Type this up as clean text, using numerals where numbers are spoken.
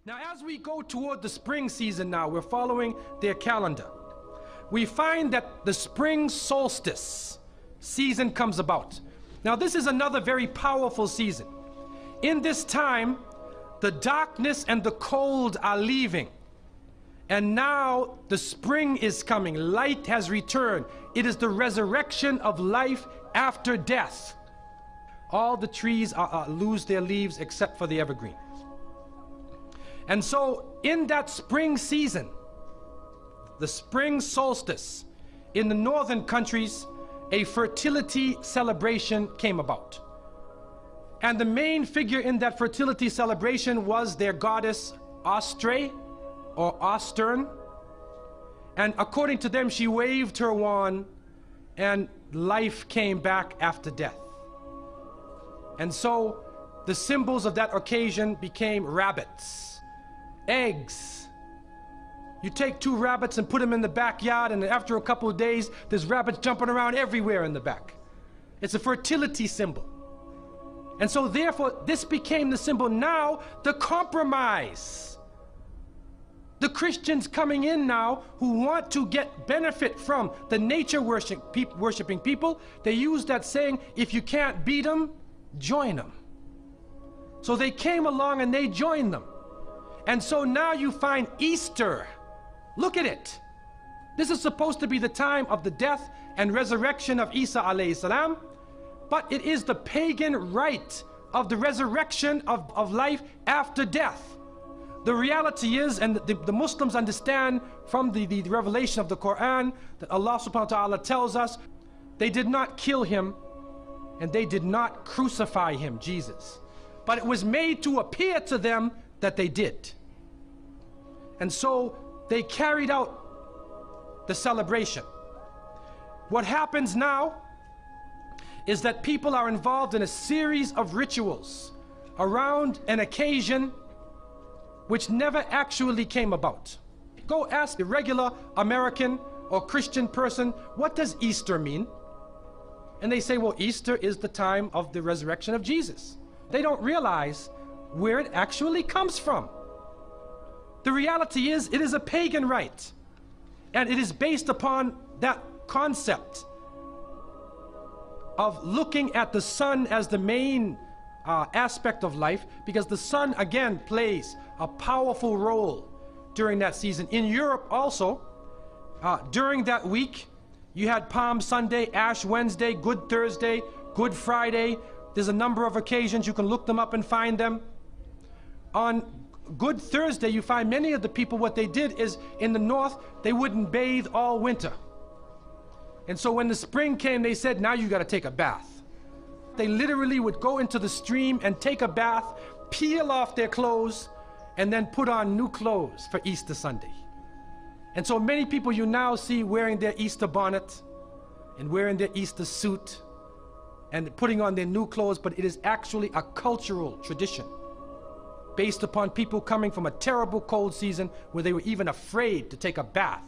Now, as we go toward the spring season now, we're following their calendar. We find that the spring solstice season comes about. Now, this is another very powerful season. In this time, the darkness and the cold are leaving. And now the spring is coming. Light has returned. It is the resurrection of life after death. All the trees lose their leaves except for the evergreen. And so in that spring season, the spring solstice, in the northern countries, a fertility celebration came about. And the main figure in that fertility celebration was their goddess Ostre or Ostern. And according to them, she waved her wand and life came back after death. And so the symbols of that occasion became rabbits, eggs. You take two rabbits and put them in the backyard, and after a couple of days, there's rabbits jumping around everywhere in the back. It's a fertility symbol. And so therefore, this became the symbol. Now, the compromise. The Christians coming in now who want to get benefit from the nature worshiping people, they use that saying, if you can't beat them, join them. So they came along and they joined them. And so now you find Easter. Look at it. This is supposed to be the time of the death and resurrection of Isa alayhi salam, but it is the pagan rite of the resurrection of life after death. The reality is, and the Muslims understand from the revelation of the Quran, that Allah subhanahu wa ta'ala tells us, they did not kill him and they did not crucify him, Jesus. But it was made to appear to them that they did. And so they carried out the celebration. What happens now is that people are involved in a series of rituals around an occasion which never actually came about. Go ask a regular American or Christian person, what does Easter mean? And they say, well, Easter is the time of the resurrection of Jesus. They don't realize where it actually comes from. The reality is, it is a pagan rite, and it is based upon that concept of looking at the sun as the main aspect of life, because the sun again plays a powerful role during that season. In Europe also, during that week, you had Palm Sunday, Ash Wednesday, Good Thursday, Good Friday. There's a number of occasions, you can look them up and find them. On Good Thursday, you find many of the people, what they did is, in the north, they wouldn't bathe all winter. And so when the spring came, they said, now you got to take a bath. They literally would go into the stream and take a bath, peel off their clothes, and then put on new clothes for Easter Sunday. And so many people you now see wearing their Easter bonnet and wearing their Easter suit and putting on their new clothes, but it is actually a cultural tradition based upon people coming from a terrible cold season where they were even afraid to take a bath.